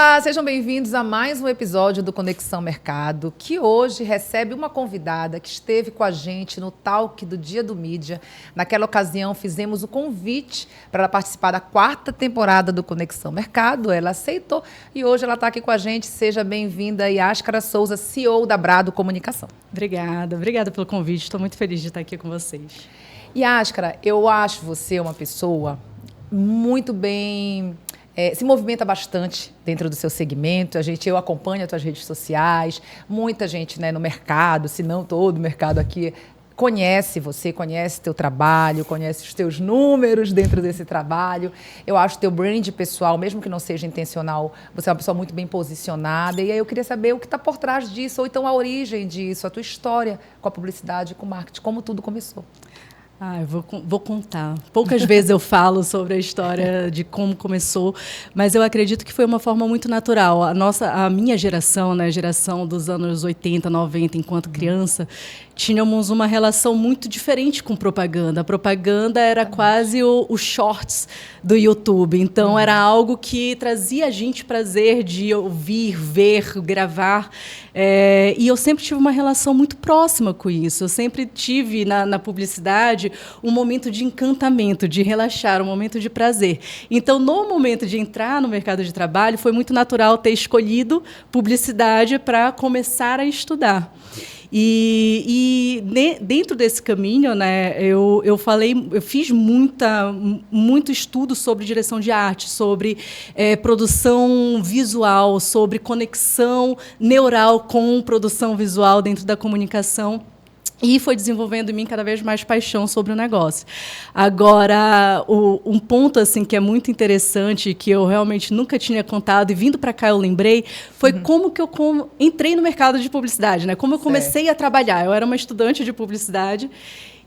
Olá, sejam bem-vindos a mais um episódio do Conexão Mercado, que hoje recebe uma convidada que esteve com a gente no Talk do Dia do Mídia. Naquela ocasião, fizemos o convite para ela participar da 4ª temporada do Conexão Mercado. Ela aceitou e hoje ela está aqui com a gente. Seja bem-vinda, Yáscara Souza, CEO da Brado Comunicação. Obrigada pelo convite. Estou muito feliz de estar aqui com vocês. Yáscara, eu acho você uma pessoa muito bem... se movimenta bastante dentro do seu segmento. Eu acompanho as suas redes sociais, muita gente, né, no mercado, se não todo o mercado aqui, conhece você, conhece teu trabalho, conhece os teus números dentro desse trabalho. Eu acho teu brand pessoal, mesmo que não seja intencional, você é uma pessoa muito bem posicionada. E aí eu queria saber o que está por trás disso, ou então a origem disso, a tua história com a publicidade, com o marketing, como tudo começou. Eu vou contar. Poucas vezes eu falo sobre a história de como começou, mas eu acredito que foi uma forma muito natural. A minha geração, né, a geração dos anos 80, 90, enquanto criança, tínhamos uma relação muito diferente com propaganda. A propaganda era quase o shorts do YouTube. Então, era algo que trazia a gente prazer de ouvir, ver, gravar. E eu sempre tive uma relação muito próxima com isso. Eu sempre tive, na publicidade, um momento de encantamento, de relaxar, um momento de prazer. Então, no momento de entrar no mercado de trabalho, foi muito natural ter escolhido publicidade para começar a estudar. E dentro desse caminho, né, eu fiz muito estudo sobre direção de arte, sobre produção visual, sobre conexão neural com produção visual dentro da comunicação. E foi desenvolvendo em mim cada vez mais paixão sobre o negócio. Agora, um ponto assim, que é muito interessante, que eu realmente nunca tinha contado, e vindo para cá eu lembrei, foi como que eu entrei no mercado de publicidade, né? Como eu comecei a trabalhar. Eu era uma estudante de publicidade,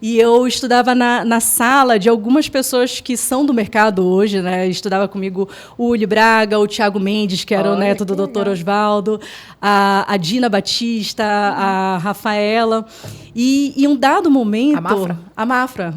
e eu estudava na sala de algumas pessoas que são do mercado hoje, né? Estudava comigo o Uli Braga, o Thiago Mendes, que era o neto do Dr. Osvaldo, a Dina Batista, a Rafaela. E em um dado momento... A Mafra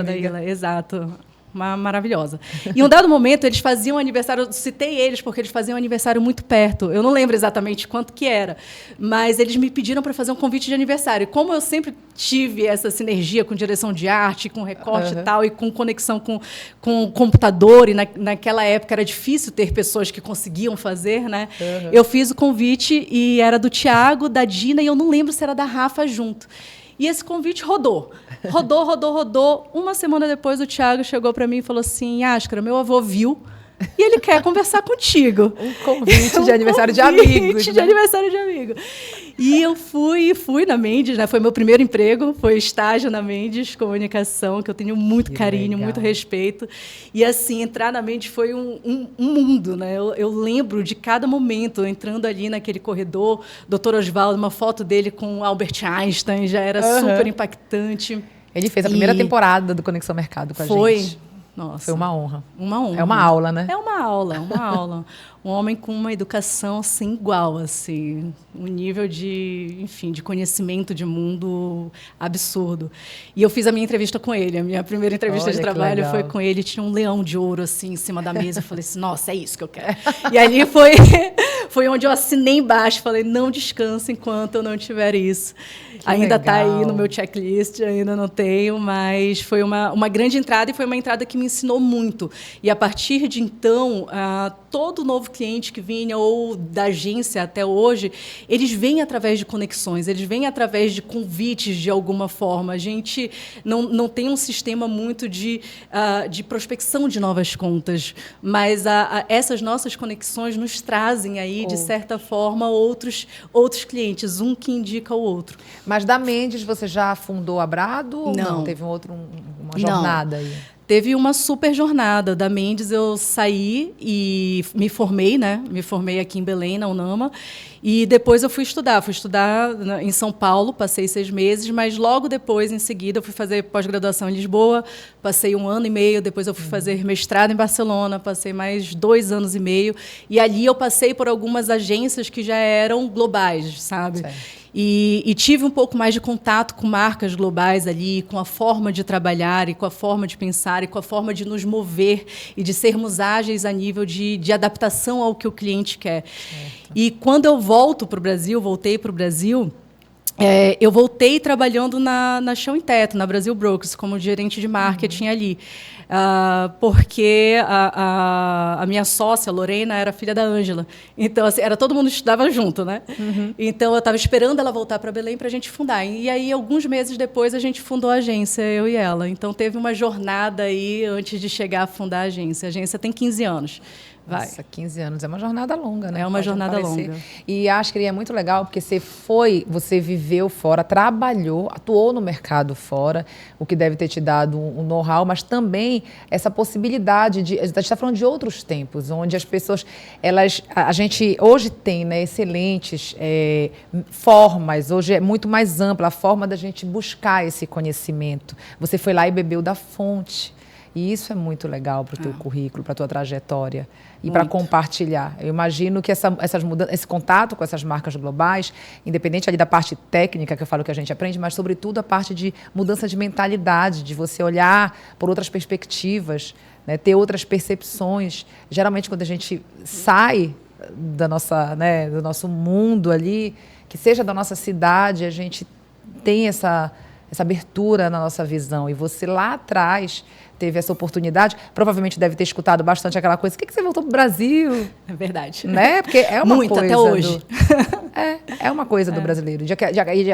da Ilha, exato. Maravilhosa. Em um dado momento, eles faziam aniversário, eu citei eles porque eles faziam aniversário muito perto. Eu não lembro exatamente quanto que era, mas eles me pediram para fazer um convite de aniversário. E como eu sempre tive essa sinergia com direção de arte, com recorte e tal, e com conexão com computador, e naquela época era difícil ter pessoas que conseguiam fazer, né? Eu fiz o convite e era do Thiago, da Dina, e eu não lembro se era da Rafa junto. E esse convite rodou. Uma semana depois, o Thiago chegou para mim e falou assim: Yáscara, meu avô viu e ele quer conversar contigo. Um convite de aniversário de amigos. De aniversário de amigo. E eu fui na Mendes, né? Foi meu primeiro emprego, foi estágio na Mendes Comunicação, que eu tenho muito carinho, muito respeito. E, assim, entrar na Mendes foi um mundo, né? Eu lembro de cada momento, entrando ali naquele corredor, Dr. Osvaldo, uma foto dele com Albert Einstein, já era super impactante. Ele fez a primeira temporada do Conexão Mercado com a gente. Nossa. Foi uma honra. Uma honra. É uma aula, né? É uma aula. Um homem com uma educação assim, igual, assim, um nível de conhecimento de mundo absurdo. E eu fiz a minha entrevista com ele. A minha primeira entrevista de trabalho foi com ele. Tinha um leão de ouro assim em cima da mesa. Eu falei assim, nossa, é isso que eu quero. E ali foi onde eu assinei embaixo. Falei, não descanse enquanto eu não tiver isso. Ainda está aí no meu checklist, ainda não tenho, mas foi uma grande entrada e foi uma entrada que me ensinou muito. E, a partir de então, todo novo cliente que vinha, ou da agência até hoje, eles vêm através de conexões, eles vêm através de convites, de alguma forma. A gente não tem um sistema muito de prospecção de novas contas, mas essas nossas conexões nos trazem aí, de certa forma, outros clientes, um que indica o outro. Mas da Mendes você já fundou a Brado? Ou não? Teve uma jornada aí? Teve uma super jornada. Da Mendes eu saí e me formei, né? Me formei aqui em Belém, na UNAMA. E depois eu fui estudar. Fui estudar em São Paulo, passei 6 meses, mas logo depois, em seguida, eu fui fazer pós-graduação em Lisboa, passei 1 ano e meio, depois eu fui fazer mestrado em Barcelona, passei mais 2 anos e meio. E ali eu passei por algumas agências que já eram globais, sabe? Certo. E tive um pouco mais de contato com marcas globais ali, com a forma de trabalhar e com a forma de pensar e com a forma de nos mover e de sermos ágeis a nível de adaptação ao que o cliente quer. Certo. E quando eu voltei para o Brasil, eu voltei trabalhando na Chão em Teto, na Brasil Brokers, como gerente de marketing ali. Porque a minha sócia, Lorena, era filha da Ângela. Então, assim, todo mundo estudava junto, né? Então, eu estava esperando ela voltar para Belém para a gente fundar. E aí, alguns meses depois, a gente fundou a agência, eu e ela. Então, teve uma jornada aí antes de chegar a fundar a agência. A agência tem 15 anos. Nossa, 15 anos. É uma jornada longa, né? É uma jornada longa. E acho que é muito legal, porque você viveu fora, trabalhou, atuou no mercado fora, o que deve ter te dado um know-how, mas também essa possibilidade de... A gente está falando de outros tempos, onde as pessoas... A gente hoje tem, né, excelentes formas, hoje é muito mais ampla a forma da gente buscar esse conhecimento. Você foi lá e bebeu da fonte. E isso é muito legal para o teu currículo, para a tua trajetória e para compartilhar. Eu imagino que essas mudanças, esse contato com essas marcas globais, independente ali da parte técnica, que eu falo que a gente aprende, mas, sobretudo, a parte de mudança de mentalidade, de você olhar por outras perspectivas, né, ter outras percepções. Geralmente, quando a gente sai da nossa, né, do nosso mundo ali, que seja da nossa cidade, a gente tem essa abertura na nossa visão. E você lá atrás teve essa oportunidade, provavelmente deve ter escutado bastante aquela coisa, por que você voltou para o Brasil? É verdade. Né? Porque é uma muito, coisa... até hoje. É uma coisa do brasileiro.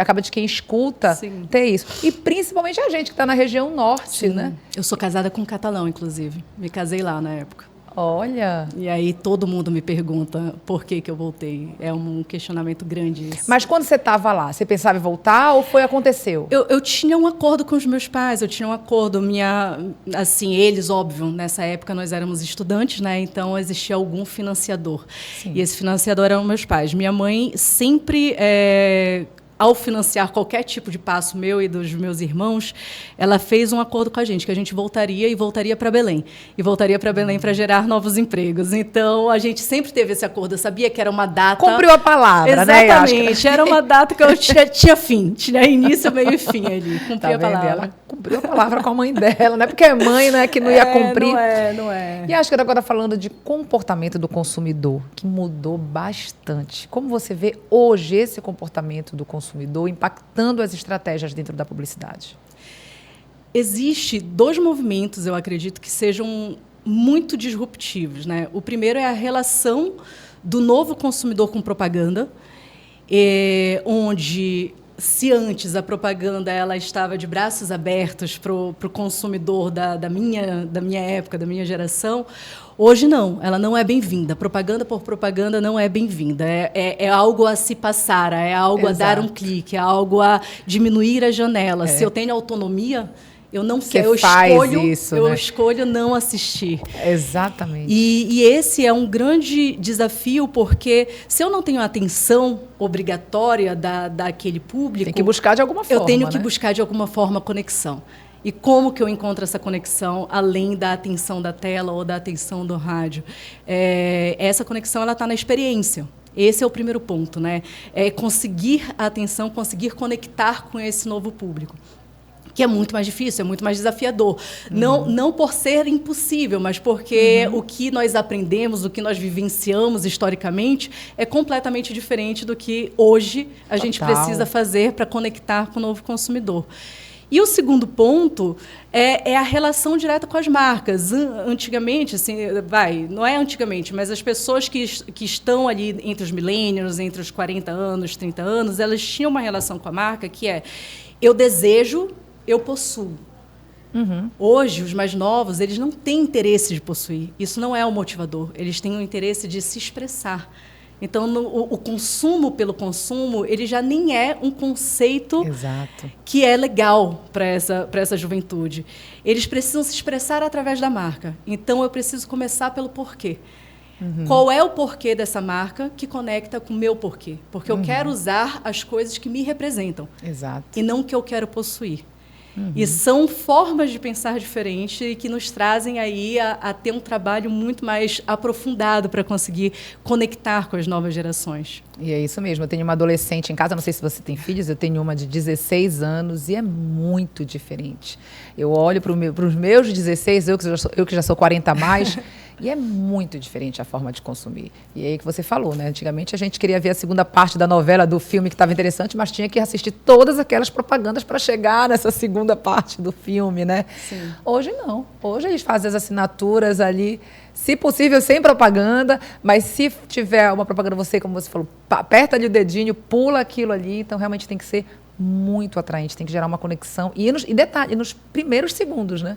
Acaba de quem escuta ter isso. E principalmente a gente que está na região norte, né? Eu sou casada com um catalão, inclusive. Me casei lá na época. Olha! E aí todo mundo me pergunta por que eu voltei. É um questionamento grande isso. Mas quando você estava lá, você pensava em voltar ou aconteceu? Eu tinha um acordo com os meus pais, eu tinha um acordo. Assim, eles, óbvio, nessa época nós éramos estudantes, né? Então existia algum financiador. Sim. E esse financiador eram meus pais. Minha mãe sempre... ao financiar qualquer tipo de passo meu e dos meus irmãos, ela fez um acordo com a gente, que a gente voltaria para Belém. E voltaria para Belém para gerar novos empregos. Então, a gente sempre teve esse acordo. Eu sabia que era uma data... Cumpriu a palavra, né? Exatamente. Era uma data que eu tinha fim. Tinha início, meio e fim ali. Cumpri a palavra. Ela cumpriu a palavra com a mãe dela, não é porque é mãe, né, que não ia cumprir. Não é. E acho que agora falando de comportamento do consumidor, que mudou bastante. Como você vê hoje esse comportamento do consumidor impactando as estratégias dentro da publicidade? Existe 2 movimentos, eu acredito, que sejam muito disruptivos, né? O primeiro é a relação do novo consumidor com propaganda, onde, se antes a propaganda ela estava de braços abertos para o consumidor da minha época, da minha geração, hoje não, ela não é bem-vinda. Propaganda por propaganda não é bem-vinda. É algo a se passar, é algo a dar um clique, é algo a diminuir a janela. Se eu tenho autonomia, eu não sei, eu escolho não assistir. Exatamente. E esse é um grande desafio, porque se eu não tenho a atenção obrigatória daquele público... Tem que buscar de alguma forma, eu tenho que buscar de alguma forma a conexão. E como que eu encontro essa conexão, além da atenção da tela ou da atenção do rádio? Essa conexão está na experiência. Esse é o primeiro ponto, né? É conseguir a atenção, conseguir conectar com esse novo público, que é muito mais difícil, é muito mais desafiador. Não por ser impossível, mas porque o que nós aprendemos, o que nós vivenciamos historicamente, é completamente diferente do que hoje a gente precisa fazer para conectar com o novo consumidor. E o segundo ponto é a relação direta com as marcas. Antigamente, assim, não é antigamente, mas as pessoas que estão ali entre os millennials, entre os 40 anos, 30 anos, elas tinham uma relação com a marca que é: eu desejo, eu possuo. Hoje, os mais novos, eles não têm interesse de possuir. Isso não é o motivador. Eles têm o interesse de se expressar. Então, o consumo pelo consumo, ele já nem é um conceito que é legal para essa juventude. Eles precisam se expressar através da marca. Então, eu preciso começar pelo porquê. Qual é o porquê dessa marca que conecta com o meu porquê? Porque eu quero usar as coisas que me representam. E não que eu quero possuir. E são formas de pensar diferentes e que nos trazem aí a ter um trabalho muito mais aprofundado para conseguir conectar com as novas gerações. E é isso mesmo. Eu tenho uma adolescente em casa, não sei se você tem filhos, eu tenho uma de 16 anos e é muito diferente. Eu olho para os meus 16, eu que já sou 40 a mais, e é muito diferente a forma de consumir. E aí que você falou, né? Antigamente a gente queria ver a segunda parte da novela, do filme que estava interessante, mas tinha que assistir todas aquelas propagandas para chegar nessa segunda parte do filme, né? Sim. Hoje não. Hoje eles fazem as assinaturas ali, se possível sem propaganda, mas se tiver uma propaganda, você, como você falou, aperta ali o dedinho, pula aquilo ali, então realmente tem que ser muito atraente, tem que gerar uma conexão. E detalhe, nos primeiros segundos, né?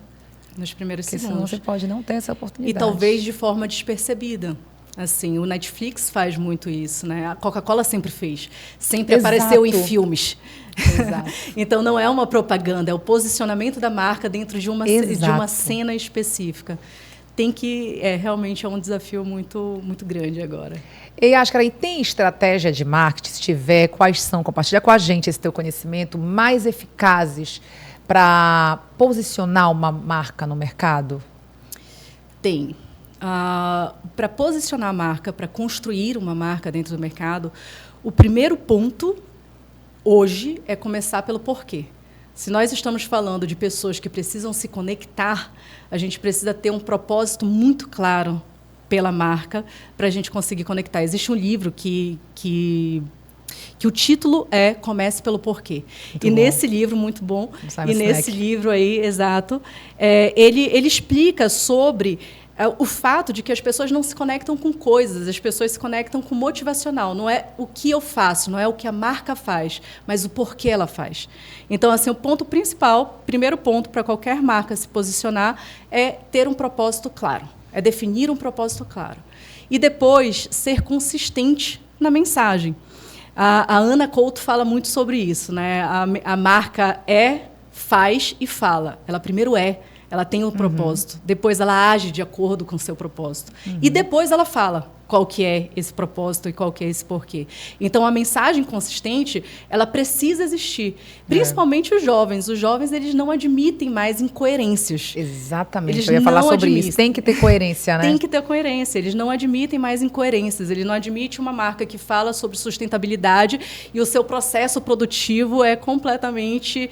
Nos primeiros Porque segundos. senão você pode não ter essa oportunidade. E talvez de forma despercebida. Assim, o Netflix faz muito isso, né? A Coca-Cola sempre fez. Sempre apareceu em filmes. Exato. Então, não é uma propaganda, é o posicionamento da marca dentro de uma cena específica. Realmente é um desafio muito, muito grande agora. E Ashkara, e tem estratégia de marketing, se tiver, quais são? Compartilha com a gente esse teu conhecimento, mais eficazes para posicionar uma marca no mercado? Tem. Para posicionar a marca, para construir uma marca dentro do mercado, o primeiro ponto hoje é começar pelo porquê. Se nós estamos falando de pessoas que precisam se conectar, a gente precisa ter um propósito muito claro pela marca para a gente conseguir conectar. Existe um livro que o título é Comece pelo Porquê. Muito e bom. Nesse livro, muito bom, Simon e nesse Sinek. livro aí, exato, ele explica sobre o fato de que as pessoas não se conectam com coisas, as pessoas se conectam com motivacional. Não é o que eu faço, não é o que a marca faz, mas o porquê ela faz. Então, assim, o ponto principal, primeiro ponto para qualquer marca se posicionar é ter um propósito claro, é definir um propósito claro. E depois, ser consistente na mensagem. A Ana Couto fala muito sobre isso, né? A marca faz e fala. Ela primeiro ela tem um propósito, depois ela age de acordo com o seu propósito. E depois ela fala qual que é esse propósito e qual que é esse porquê. Então, a mensagem consistente, ela precisa existir. Principalmente os jovens. Os jovens, eles não admitem mais incoerências. Exatamente, eu ia falar sobre isso. Tem que ter coerência, né? Tem que ter coerência. Eles não admitem mais incoerências. Eles não admitem uma marca que fala sobre sustentabilidade e o seu processo produtivo é completamente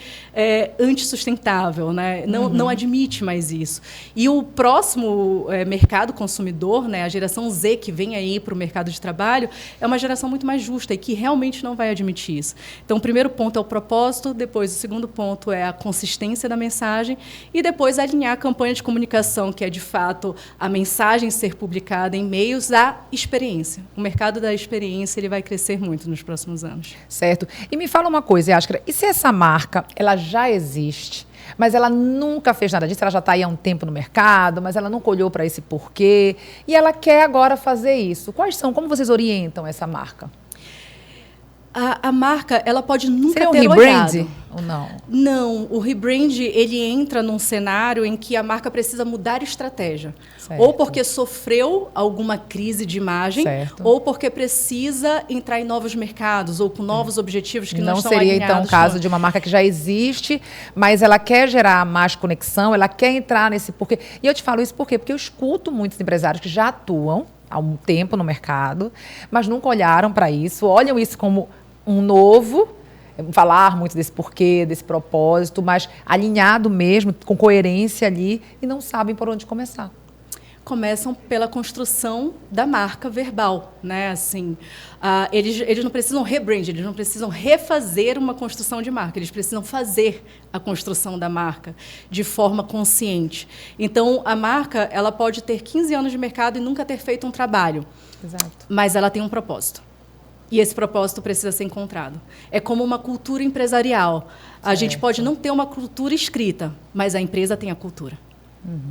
antissustentável, né? Não admite mais isso. E o próximo mercado consumidor, né, a geração Z, que vem aí para o mercado de trabalho, é uma geração muito mais justa e que realmente não vai admitir isso. Então, o primeiro ponto é o propósito, depois o segundo ponto é a consistência da mensagem e depois alinhar a campanha de comunicação, que é, de fato, a mensagem ser publicada em meios à experiência. O mercado da experiência ele vai crescer muito nos próximos anos. Certo. E me fala uma coisa, Ashkara, e se essa marca ela já existe, mas ela nunca fez nada disso, ela já está aí há um tempo no mercado, mas ela nunca olhou para esse porquê, e ela quer agora fazer isso. Como vocês orientam essa marca? A marca, ela pode nunca Seria ter um olhado. rebrand ou não? Não, o rebrand, ele entra num cenário em que a marca precisa mudar estratégia. Certo. Ou porque sofreu alguma crise de imagem, Certo. ou porque precisa entrar em novos mercados, ou com novos objetivos que não estão seria, alinhados. então, o caso de uma marca que já existe, mas ela quer gerar mais conexão, ela quer entrar nesse porquê. E eu te falo isso por quê? Porque eu escuto muitos empresários que já atuam há um tempo no mercado, mas nunca olharam para isso, olham isso como um novo, falar muito desse porquê, desse propósito, mas alinhado mesmo, com coerência ali, e não sabem por onde começar. Começam pela construção da marca verbal, né? Assim, eles não precisam rebrand, eles não precisam refazer uma construção de marca, eles precisam fazer a construção da marca de forma consciente. Então, a marca ela pode ter 15 anos de mercado e nunca ter feito um trabalho, Exato. mas ela tem um propósito. E esse propósito precisa ser encontrado. É como uma cultura empresarial. A gente pode não ter uma cultura escrita, mas a empresa tem a cultura.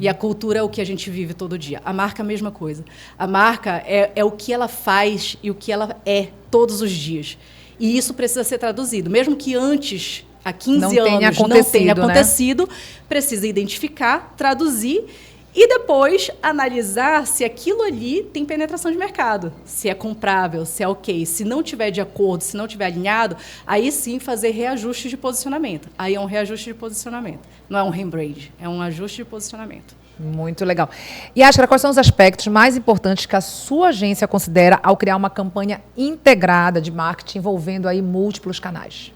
E a cultura é o que a gente vive todo dia. A marca é a mesma coisa. A marca é o que ela faz e o que ela é todos os dias. E isso precisa ser traduzido. Mesmo que antes, há 15 anos, não tenha acontecido, precisa identificar, traduzir E depois analisar se aquilo ali tem penetração de mercado, se é comprável, se é ok. Se não tiver de acordo, se não tiver alinhado, aí sim fazer reajuste de posicionamento. Aí é um reajuste de posicionamento. Não é um rebrand, é um ajuste de posicionamento. Muito legal. E Ashkara, quais são os aspectos mais importantes que a sua agência considera ao criar uma campanha integrada de marketing envolvendo aí múltiplos canais?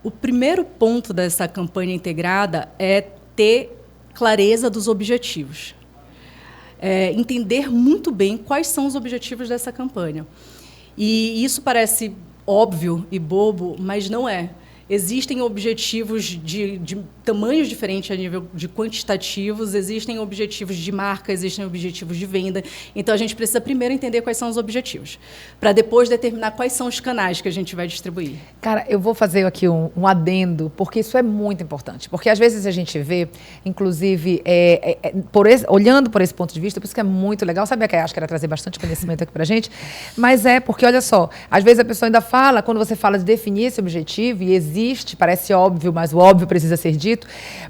O primeiro ponto dessa campanha integrada é ter clareza dos objetivos. Entender muito bem quais são os objetivos dessa campanha. E isso parece óbvio e bobo, mas não é. Existem objetivos de tamanhos diferentes a nível de quantitativos, existem objetivos de marca, existem objetivos de venda. Então, a gente precisa primeiro entender quais são os objetivos, para depois determinar quais são os canais que a gente vai distribuir. Cara, eu vou fazer aqui um adendo, porque isso é muito importante. Porque, às vezes, a gente vê, inclusive, olhando por esse ponto de vista, por isso que é muito legal. Sabia que eu acho que era trazer bastante conhecimento aqui para a gente? Mas porque, olha só, às vezes a pessoa ainda fala, quando você fala de definir esse objetivo, e existe, parece óbvio, mas o óbvio precisa ser dito,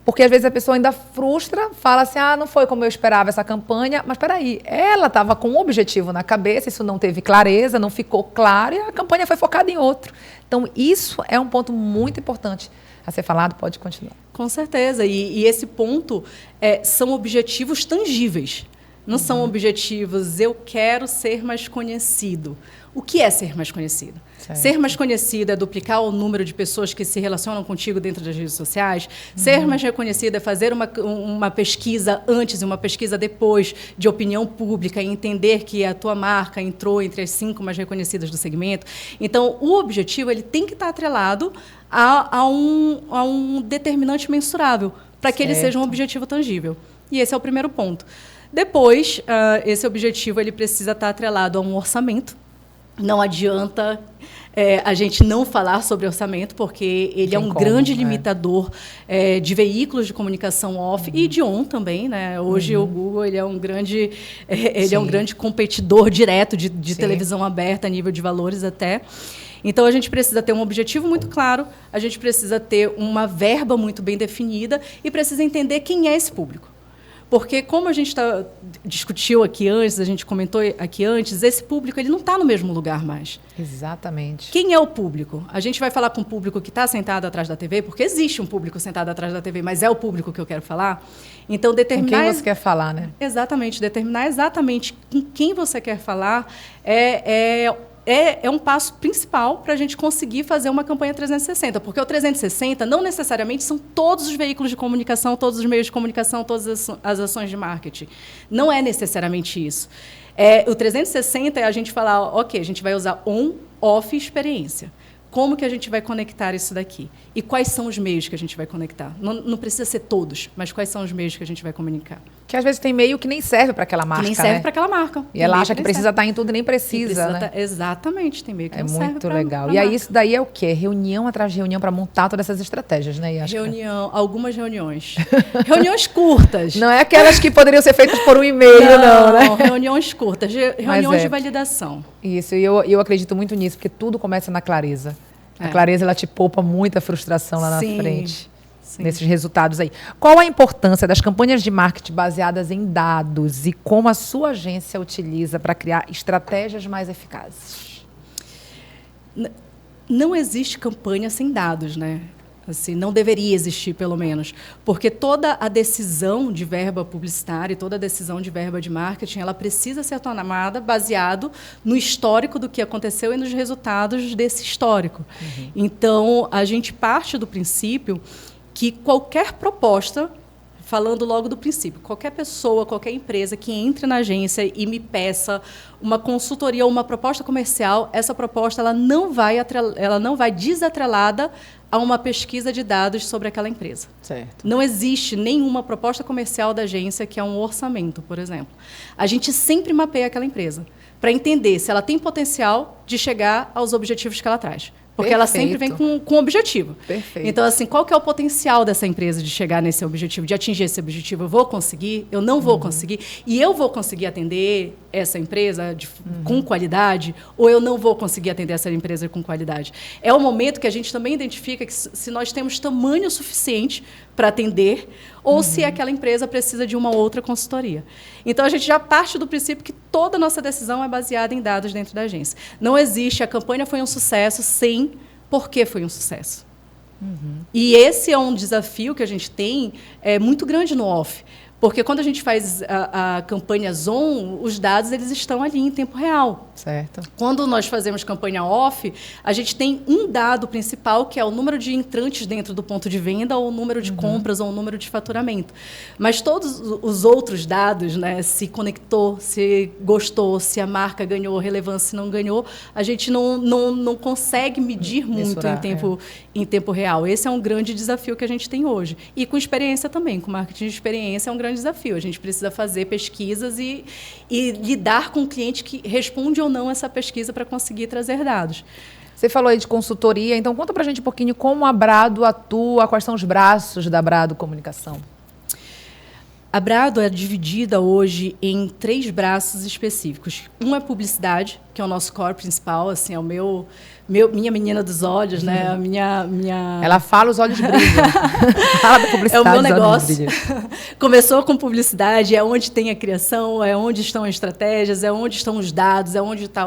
porque às vezes a pessoa ainda frustra, fala assim, não foi como eu esperava essa campanha, mas peraí, ela estava com um objetivo na cabeça, isso não teve clareza, não ficou claro e a campanha foi focada em outro. Então, isso é um ponto muito importante a ser falado, pode continuar. Com certeza, e esse ponto são objetivos tangíveis, não são objetivos, eu quero ser mais conhecido. O que é ser mais conhecido? Certo. Ser mais conhecido é duplicar o número de pessoas que se relacionam contigo dentro das redes sociais. Ser mais reconhecido é fazer uma pesquisa antes e uma pesquisa depois de opinião pública e entender que a tua marca entrou entre as 5 mais reconhecidas do segmento. Então, o objetivo ele tem que estar atrelado a um determinante mensurável para que ele seja um objetivo tangível. E esse é o primeiro ponto. Depois, esse objetivo ele precisa estar atrelado a um orçamento. Não adianta a gente não falar sobre orçamento, porque ele é um grande limitador de veículos de comunicação off e de on também, né? Hoje o Google ele é um grande competidor direto de televisão aberta a nível de valores até. Então, a gente precisa ter um objetivo muito claro, a gente precisa ter uma verba muito bem definida e precisa entender quem é esse público. Porque, como a gente discutiu aqui antes, a gente comentou aqui antes, esse público ele não está no mesmo lugar mais. Exatamente. Quem é o público? A gente vai falar com o público que está sentado atrás da TV, porque existe um público sentado atrás da TV, mas é o público que eu quero falar. Então, determinar... Com quem você quer falar, né? Exatamente. Determinar exatamente com quem você quer falar é um passo principal para a gente conseguir fazer uma campanha 360, porque o 360 não necessariamente são todos os veículos de comunicação, todos os meios de comunicação, todas as ações de marketing. Não é necessariamente isso. O 360 é a gente falar, ok, a gente vai usar on, off experiência. Como que a gente vai conectar isso daqui? E quais são os meios que a gente vai conectar? Não precisa ser todos, mas quais são os meios que a gente vai comunicar? Que às vezes tem meio que nem serve para aquela marca, que nem serve para aquela marca. E ela acha que precisa estar em tudo e nem precisa, né? Exatamente, tem meio que não serve. É muito legal. E aí isso daí é o quê? Reunião atrás de reunião para montar todas essas estratégias, né? Algumas reuniões. Reuniões curtas. Não é aquelas que poderiam ser feitas por um e-mail, não, né? Reuniões curtas, reuniões de validação. Isso, e eu acredito muito nisso, porque tudo começa na clareza. A clareza, ela te poupa muita frustração lá na frente, nesses resultados aí. Qual a importância das campanhas de marketing baseadas em dados e como a sua agência utiliza para criar estratégias mais eficazes? Não existe campanha sem dados, né? Assim, não deveria existir, pelo menos, porque toda a decisão de verba publicitária, toda a decisão de verba de marketing, ela precisa ser tomada baseado no histórico do que aconteceu e nos resultados desse histórico. Então, a gente parte do princípio que qualquer proposta, falando logo do princípio, qualquer pessoa, qualquer empresa que entre na agência e me peça uma consultoria ou uma proposta comercial, essa proposta ela não vai desatrelada a uma pesquisa de dados sobre aquela empresa. Certo. Não existe nenhuma proposta comercial da agência que é um orçamento, por exemplo. A gente sempre mapeia aquela empresa para entender se ela tem potencial de chegar aos objetivos que ela traz. Porque ela sempre vem com objetivo. Perfeito. Então, assim, qual que é o potencial dessa empresa de chegar nesse objetivo, de atingir esse objetivo? Eu vou conseguir? Eu não vou conseguir? E eu vou conseguir atender essa empresa com qualidade? Ou eu não vou conseguir atender essa empresa com qualidade? É o momento que a gente também identifica que se nós temos tamanho suficiente para atender, ou se aquela empresa precisa de uma outra consultoria. Então, a gente já parte do princípio que toda a nossa decisão é baseada em dados dentro da agência. Não existe, a campanha foi um sucesso sem por que foi um sucesso. E esse é um desafio que a gente tem muito grande no off. Porque quando a gente faz a campanha on, os dados eles estão ali em tempo real. Certo. Quando nós fazemos campanha off, a gente tem um dado principal, que é o número de entrantes dentro do ponto de venda, ou o número de compras, ou o número de faturamento. Mas todos os outros dados, né, se conectou, se gostou, se a marca ganhou relevância, se não ganhou, a gente não consegue medir muito em tempo real. Esse é um grande desafio que a gente tem hoje. E com experiência também, com marketing de experiência é um grande desafio. A gente precisa fazer pesquisas e lidar com o cliente que responde ou não essa pesquisa para conseguir trazer dados. Você falou aí de consultoria, então conta pra gente um pouquinho como a Brado atua, quais são os braços da Brado Comunicação. A Brado é dividida hoje em 3 braços específicos. Um é publicidade, que é o nosso core principal, assim, é o minha menina dos olhos, né? A minha... Ela fala, os olhos brilham. Fala da publicidade. É o meu negócio. Começou com publicidade, é onde tem a criação, é onde estão as estratégias, é onde estão os dados, é onde está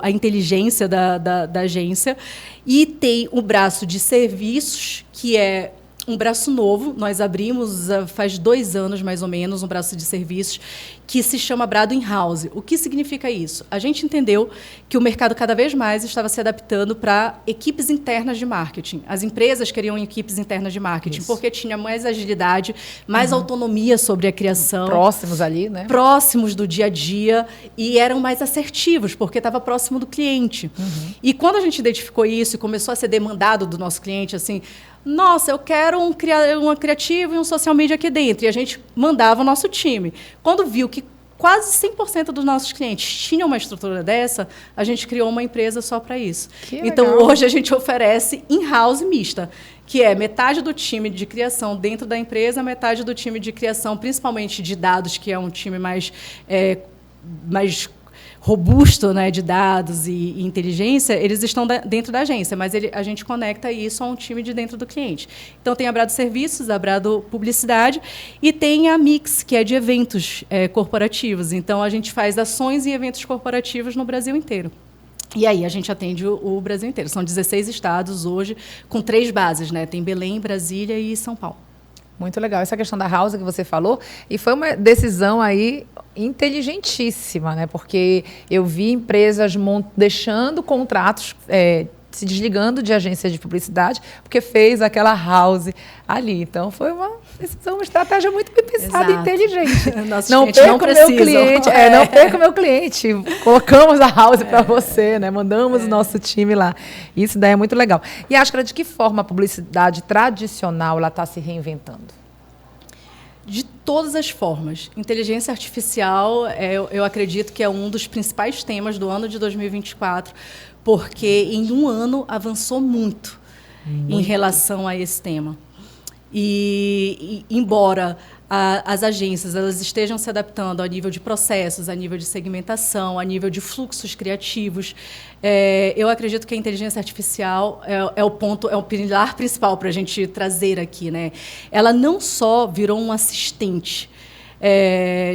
a inteligência da agência. E tem o braço de serviços, que é um braço novo. Nós abrimos faz 2 anos, mais ou menos, um braço de serviços que se chama Brado In-House. O que significa isso? A gente entendeu que o mercado cada vez mais estava se adaptando para equipes internas de marketing. As empresas queriam equipes internas de marketing, porque tinha mais agilidade, mais autonomia sobre a criação. Próximos ali, né? Próximos do dia a dia, e eram mais assertivos, porque estava próximo do cliente. E quando a gente identificou isso e começou a ser demandado do nosso cliente, assim, nossa, eu quero uma criativa e um social media aqui dentro. E a gente mandava o nosso time. Quando viu que quase 100% dos nossos clientes tinham uma estrutura dessa, a gente criou uma empresa só para isso. Então, hoje a gente oferece in-house mista, que é metade do time de criação dentro da empresa, metade do time de criação, principalmente de dados, que é um time mais robusto, né, de dados e inteligência, eles estão dentro da agência, mas a gente conecta isso a um time de dentro do cliente. Então, tem a Brado Serviços, a Brado Publicidade, e tem a Mix, que é de eventos corporativos. Então, a gente faz ações e eventos corporativos no Brasil inteiro. E aí, a gente atende o Brasil inteiro. São 16 estados hoje, com 3 bases, né? Tem Belém, Brasília e São Paulo. Muito legal. Essa questão da house que você falou, e foi uma decisão aí inteligentíssima, né? Porque eu vi empresas deixando contratos, se desligando de agência de publicidade, porque fez aquela house ali. Então, foi uma decisão, uma estratégia muito bem pensada e inteligente. Não perca o meu cliente. Não perca o meu cliente. Colocamos a house para você, né? Mandamos o nosso time lá. Isso daí é muito legal. E Ashkara, de que forma a publicidade tradicional está se reinventando? De todas as formas. Inteligência artificial, eu acredito que é um dos principais temas do ano de 2024, porque em um ano avançou muito em relação a esse tema. E embora as agências elas estejam se adaptando a nível de processos, a nível de segmentação, a nível de fluxos criativos, eu acredito que a inteligência artificial é o pilar principal para a gente trazer aqui, né? Ela não só virou um assistente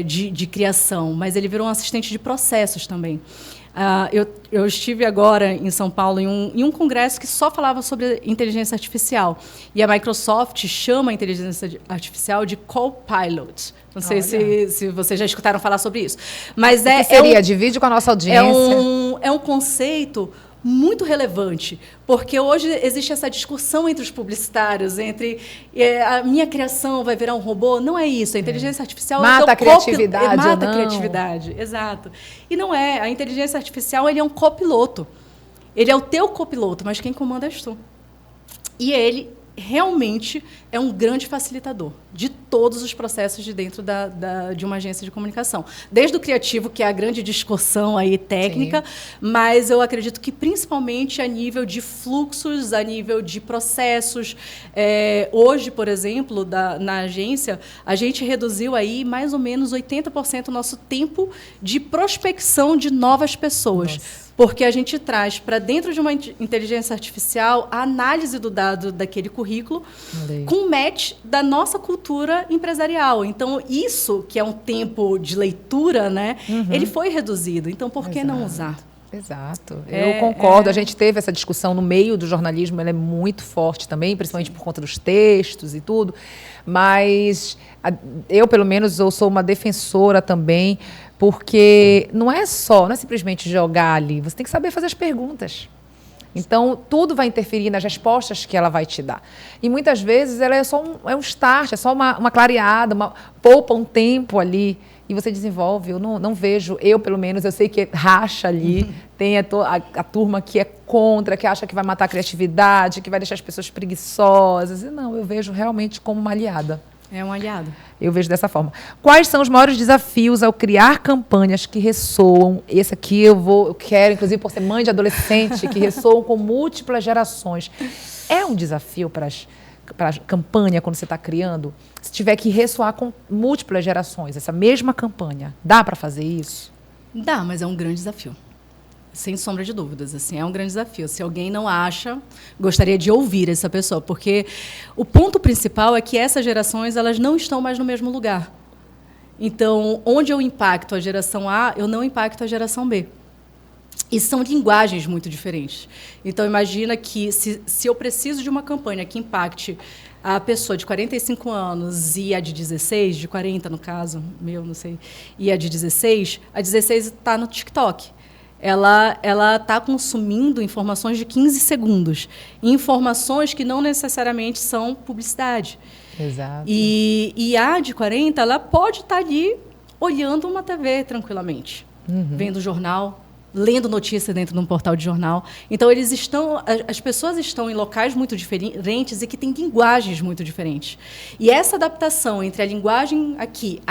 de criação, mas ele virou um assistente de processos também. Eu estive agora em São Paulo em um congresso que só falava sobre inteligência artificial. E a Microsoft chama a inteligência artificial de Copilot. Não sei se vocês já escutaram falar sobre isso. Mas divide com a nossa audiência. É um conceito muito relevante, porque hoje existe essa discussão entre os publicitários, entre a minha criação vai virar um robô. Não é isso. A inteligência artificial mata a criatividade. Mata a criatividade, exato. E não é. A inteligência artificial ele é um copiloto. Ele é o teu copiloto, mas quem comanda és tu. E ele realmente é um grande facilitador de todos os processos de dentro de uma agência de comunicação. Desde o criativo, que é a grande discussão aí técnica, mas eu acredito que principalmente a nível de fluxos, a nível de processos. Hoje, por exemplo, na agência, a gente reduziu aí mais ou menos 80% do nosso tempo de prospecção de novas pessoas. Nossa. Porque a gente traz para dentro de uma inteligência artificial a análise do dado daquele currículo com match da nossa cultura empresarial. Então, isso, que é um tempo de leitura, né, ele foi reduzido. Então, por que não usar? Exato. Eu concordo. A gente teve essa discussão no meio do jornalismo, ela é muito forte também, principalmente por conta dos textos e tudo. Mas eu, pelo menos, eu sou uma defensora também, porque não é simplesmente jogar ali, você tem que saber fazer as perguntas. Então, tudo vai interferir nas respostas que ela vai te dar. E muitas vezes ela é só um start, é só uma clareada, poupa um tempo ali e você desenvolve. Eu não vejo, pelo menos, eu sei que racha ali, tem a turma que é contra, que acha que vai matar a criatividade, que vai deixar as pessoas preguiçosas. E não, eu vejo realmente como uma aliada. É um aliado. Eu vejo dessa forma. Quais são os maiores desafios ao criar campanhas que ressoam? Esse aqui eu quero, inclusive por ser mãe de adolescente, que ressoam com múltiplas gerações. É um desafio para a campanha, quando você está criando? Se tiver que ressoar com múltiplas gerações, essa mesma campanha, dá para fazer isso? Dá, mas é um grande desafio. Sem sombra de dúvidas, assim, é um grande desafio. Se alguém não acha, gostaria de ouvir essa pessoa, porque o ponto principal é que essas gerações elas não estão mais no mesmo lugar. Então, onde eu impacto a geração A, eu não impacto a geração B. E são linguagens muito diferentes. Então, imagina que se eu preciso de uma campanha que impacte a pessoa de 45 anos e a de 16, de 40 no caso, não sei, e a de 16, a 16 está no TikTok. Ela está consumindo informações de 15 segundos. Informações que não necessariamente são publicidade. Exato. E a de 40, ela pode estar ali olhando uma TV tranquilamente, vendo jornal, lendo notícia dentro de um portal de jornal. Então, as pessoas estão em locais muito diferentes e que têm linguagens muito diferentes. E essa adaptação entre a linguagem aqui,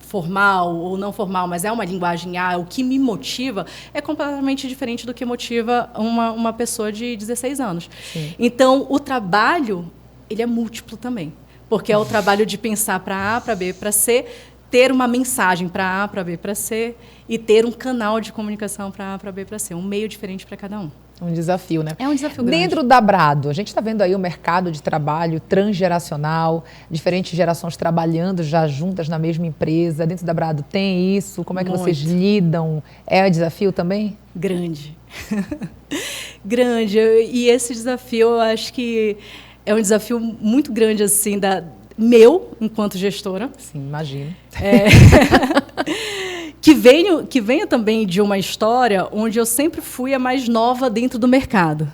formal ou não formal, mas é uma linguagem o que me motiva, é completamente diferente do que motiva uma pessoa de 16 anos. Sim. Então, o trabalho, ele é múltiplo também, porque é o trabalho de pensar para A, para B, para C, ter uma mensagem para A, para B, para C, e ter um canal de comunicação para A, para B, para C, um meio diferente para cada um. Um desafio, né? É um desafio grande. Dentro da Brado, a gente está vendo aí o mercado de trabalho transgeracional, diferentes gerações trabalhando já juntas na mesma empresa. Dentro da Brado tem isso? Como é que vocês lidam? É um desafio também? Grande. Grande. E esse desafio, eu acho que é um desafio muito grande, assim, meu, enquanto gestora. Sim, imagino. Que venho também de uma história onde eu sempre fui a mais nova dentro do mercado.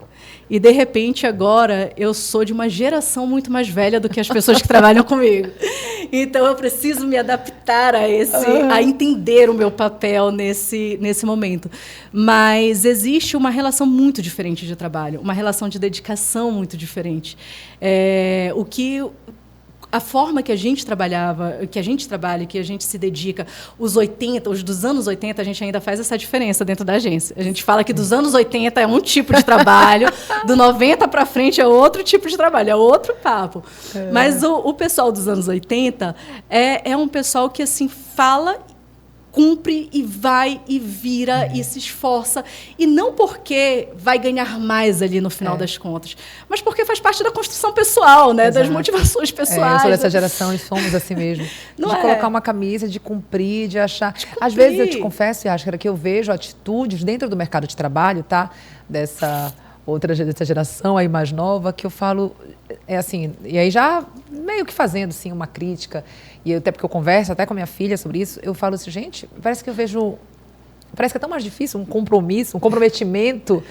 E, de repente, agora, eu sou de uma geração muito mais velha do que as pessoas que trabalham comigo. Então, eu preciso me adaptar a entender o meu papel nesse momento. Mas existe uma relação muito diferente de trabalho, uma relação de dedicação muito diferente. A forma que a gente trabalhava, que a gente trabalha, que a gente se dedica, os dos anos 80, a gente ainda faz essa diferença dentro da agência. A gente fala que dos anos 80 é um tipo de trabalho, do 90 para frente é outro tipo de trabalho, é outro papo. Mas o pessoal dos anos 80 é um pessoal que assim fala, cumpre e vai e vira e se esforça. E não porque vai ganhar mais ali no final das contas, mas porque faz parte da construção pessoal, né? Das motivações pessoais. Eu sou dessa geração e somos assim mesmo. De colocar uma camisa, de cumprir, de achar... Às vezes eu te confesso, Yáscara, que eu vejo atitudes dentro do mercado de trabalho, tá? Dessa geração aí mais nova, que eu falo, assim, e aí já meio que fazendo, assim, uma crítica, e até porque eu converso até com a minha filha sobre isso, eu falo assim, gente, parece que é tão mais difícil, um comprometimento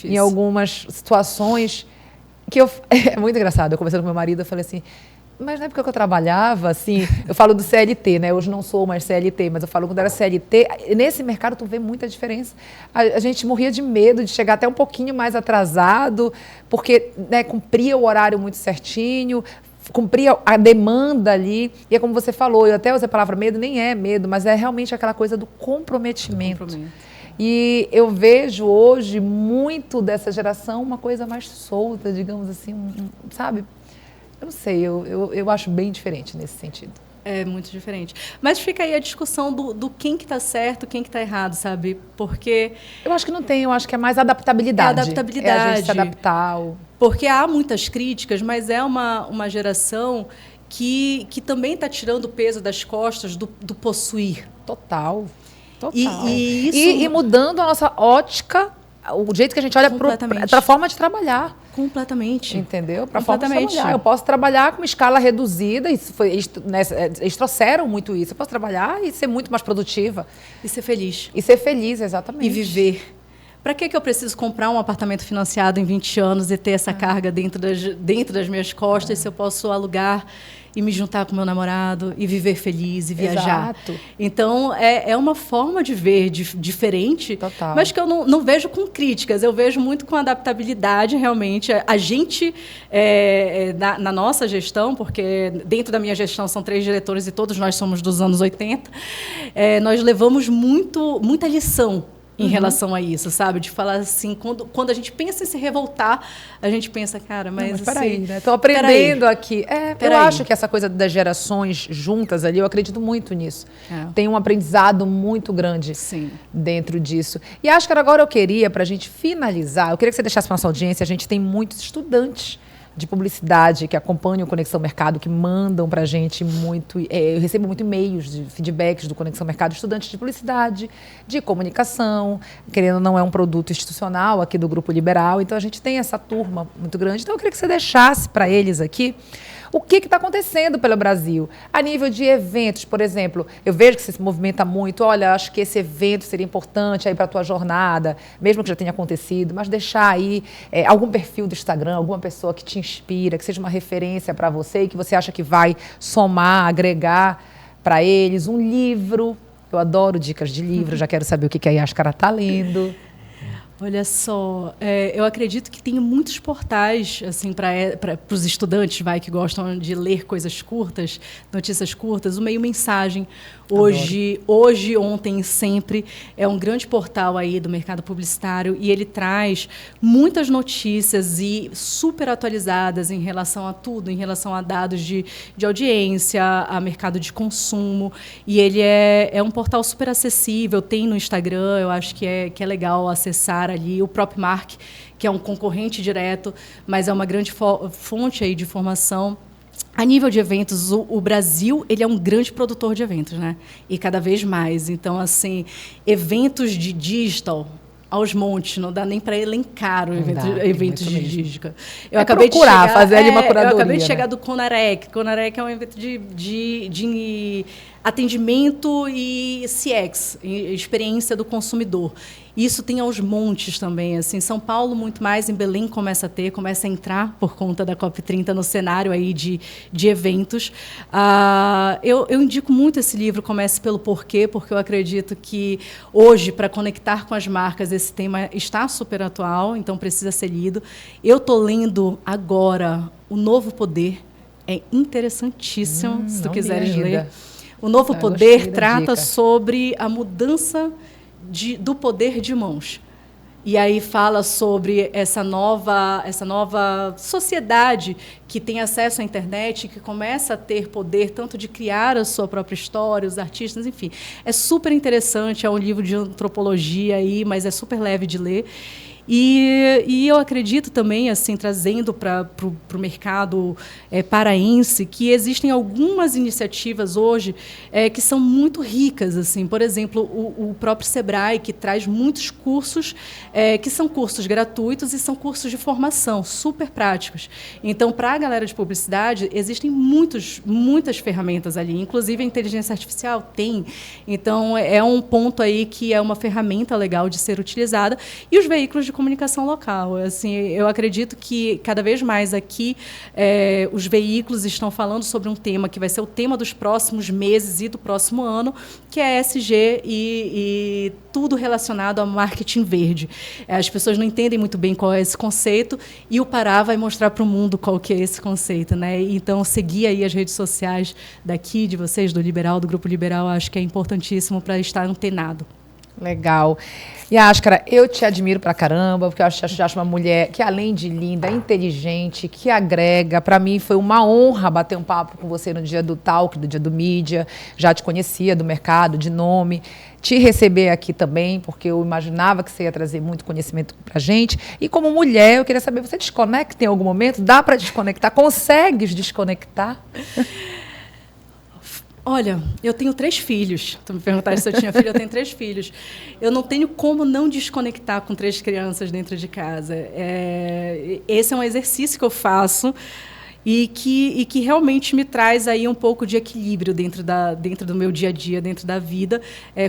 em algumas situações, que é muito engraçado, eu conversando com meu marido, eu falei assim, mas na época que eu trabalhava, assim, eu falo do CLT, né? Hoje não sou mais CLT, mas eu falo quando era CLT, nesse mercado tu vê muita diferença. A gente morria de medo de chegar até um pouquinho mais atrasado, porque, né, cumpria o horário muito certinho, cumpria a demanda ali. E é como você falou, eu até usei a palavra medo, nem é medo, mas é realmente aquela coisa do comprometimento. E eu vejo hoje muito dessa geração uma coisa mais solta, digamos assim, sabe? Eu não sei, eu acho bem diferente nesse sentido. É muito diferente. Mas fica aí a discussão do quem que está certo, quem que está errado, sabe? Porque... Eu acho que não tem, eu acho que é mais adaptabilidade. É adaptabilidade. É a gente se adaptar. Porque há muitas críticas, mas é uma geração que também está tirando o peso das costas do possuir. Total. Total. E mudando a nossa ótica, o jeito que a gente olha para a forma de trabalhar. Completamente. Entendeu? Para a forma de trabalhar. Eu posso trabalhar com uma escala reduzida, eles trouxeram muito isso. Eu posso trabalhar e ser muito mais produtiva. E ser feliz. E ser feliz, exatamente. E viver. Para que eu preciso comprar um apartamento financiado em 20 anos e ter essa carga dentro das minhas costas, se eu posso alugar e me juntar com meu namorado e viver feliz e viajar? Exato. Então, é uma forma de ver diferente, total, mas que eu não vejo com críticas, eu vejo muito com adaptabilidade, realmente. A gente, na nossa gestão, porque dentro da minha gestão são 3 diretores e todos nós somos dos anos 80, nós levamos muita lição em relação a isso, sabe? De falar assim, quando a gente pensa em se revoltar, a gente pensa, cara, mas peraí, né? Estou aprendendo aqui. Eu acho que essa coisa das gerações juntas ali, eu acredito muito nisso. Tem um aprendizado muito grande dentro disso. E acho que agora eu queria, para a gente finalizar, eu queria que você deixasse para a nossa audiência, a gente tem muitos estudantes de publicidade que acompanham o Conexão Mercado, que mandam para a gente muito... eu recebo muito e-mails de feedbacks do Conexão Mercado, estudantes de publicidade, de comunicação, querendo ou não é um produto institucional aqui do Grupo Liberal, então a gente tem essa turma muito grande. Então eu queria que você deixasse para eles aqui o que está acontecendo pelo Brasil. A nível de eventos, por exemplo, eu vejo que você se movimenta muito. Olha, acho que esse evento seria importante aí para a tua jornada, mesmo que já tenha acontecido, mas deixar aí algum perfil do Instagram, alguma pessoa que te inspira, que seja uma referência para você e que você acha que vai somar, agregar para eles. Um livro. Eu adoro dicas de livro, já quero saber o que a Yáscara está lendo. Olha só, eu acredito que tem muitos portais assim, para os estudantes que gostam de ler coisas curtas, notícias curtas, o Meio Mensagem. Hoje, ontem e sempre, é um grande portal aí do mercado publicitário e ele traz muitas notícias e super atualizadas em relação a tudo, em relação a dados de audiência, a mercado de consumo. E ele é um portal super acessível, tem no Instagram, eu acho que é legal acessar ali, o próprio Mark, que é um concorrente direto, mas é uma grande fonte aí de informação. A nível de eventos, o Brasil ele é um grande produtor de eventos, né? E cada vez mais. Então, assim, eventos de digital aos montes, não dá nem para elencar eventos de digital. Eu acabei de chegar, fazer ali uma curadoria. Eu acabei de chegar do Conarec. Conarec é um evento de atendimento e CX, experiência do consumidor. Isso tem aos montes também. Assim, São Paulo, muito mais, em Belém começa a entrar por conta da COP30 no cenário aí de eventos. Eu indico muito esse livro, Comece pelo Porquê, porque eu acredito que hoje, para conectar com as marcas, esse tema está super atual, então precisa ser lido. Eu estou lendo agora O Novo Poder, é interessantíssimo, se tu quiseres ler. O Novo Poder trata sobre a mudança do poder de mãos. E aí fala sobre essa nova sociedade que tem acesso à internet, que começa a ter poder tanto de criar a sua própria história, os artistas, enfim. É super interessante, é um livro de antropologia aí, mas é super leve de ler. E eu acredito também, assim, trazendo para o mercado paraense, que existem algumas iniciativas hoje que são muito ricas. Assim. Por exemplo, o próprio Sebrae, que traz muitos cursos, que são cursos gratuitos e são cursos de formação, super práticos. Então, para a galera de publicidade, existem muitas ferramentas ali, inclusive a inteligência artificial tem. Então, é um ponto aí que é uma ferramenta legal de ser utilizada. E os veículos de comunicação local. Assim, eu acredito que cada vez mais aqui os veículos estão falando sobre um tema que vai ser o tema dos próximos meses e do próximo ano, que é ESG e tudo relacionado ao marketing verde. As pessoas não entendem muito bem qual é esse conceito e o Pará vai mostrar para o mundo qual que é esse conceito, né? Então, seguir aí as redes sociais daqui, de vocês, do Liberal, do Grupo Liberal, acho que é importantíssimo para estar antenado. Legal. Yáscara, eu te admiro pra caramba, porque eu acho uma mulher que, além de linda, é inteligente, que agrega. Pra mim foi uma honra bater um papo com você no dia do Talk, do dia do Mídia. Já te conhecia do mercado, de nome. Te receber aqui também, porque eu imaginava que você ia trazer muito conhecimento pra gente. E como mulher, eu queria saber, você desconecta em algum momento? Dá pra desconectar? Consegues desconectar? Olha, eu tenho 3 filhos. Tu me perguntaste se eu tinha filho, eu tenho 3 filhos. Eu não tenho como não desconectar com 3 crianças dentro de casa. Esse é um exercício que eu faço e que realmente me traz aí um pouco de equilíbrio dentro do meu dia a dia, dentro da vida.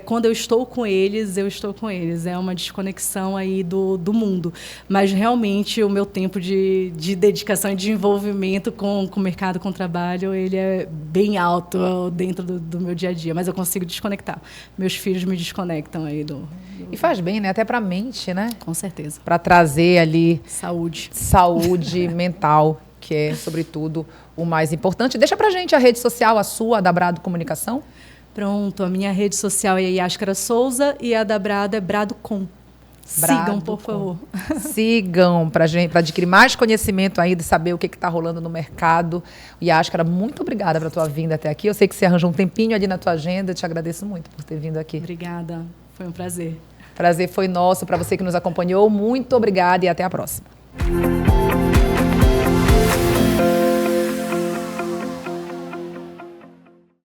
Quando eu estou com eles, eu estou com eles. É uma desconexão aí do mundo. Mas, realmente, o meu tempo de dedicação e de envolvimento com o mercado, com o trabalho, ele é bem alto dentro do meu dia a dia. Mas eu consigo desconectar. Meus filhos me desconectam aí E faz bem, né? Até para a mente, né? Com certeza. Para trazer ali... Saúde mental, que é, sobretudo, o mais importante. Deixa pra gente a rede social, a sua, a da Brado Comunicação. Pronto, a minha rede social é Yáscara Souza e a da Brado é Bradocom. Sigam, por favor. Sigam para adquirir mais conhecimento aí, de saber o que está rolando no mercado. Yáscara, muito obrigada pela tua vinda até aqui. Eu sei que você arranjou um tempinho ali na tua agenda. Eu te agradeço muito por ter vindo aqui. Obrigada, foi um prazer. Prazer foi nosso. Para você que nos acompanhou, muito obrigada e até a próxima.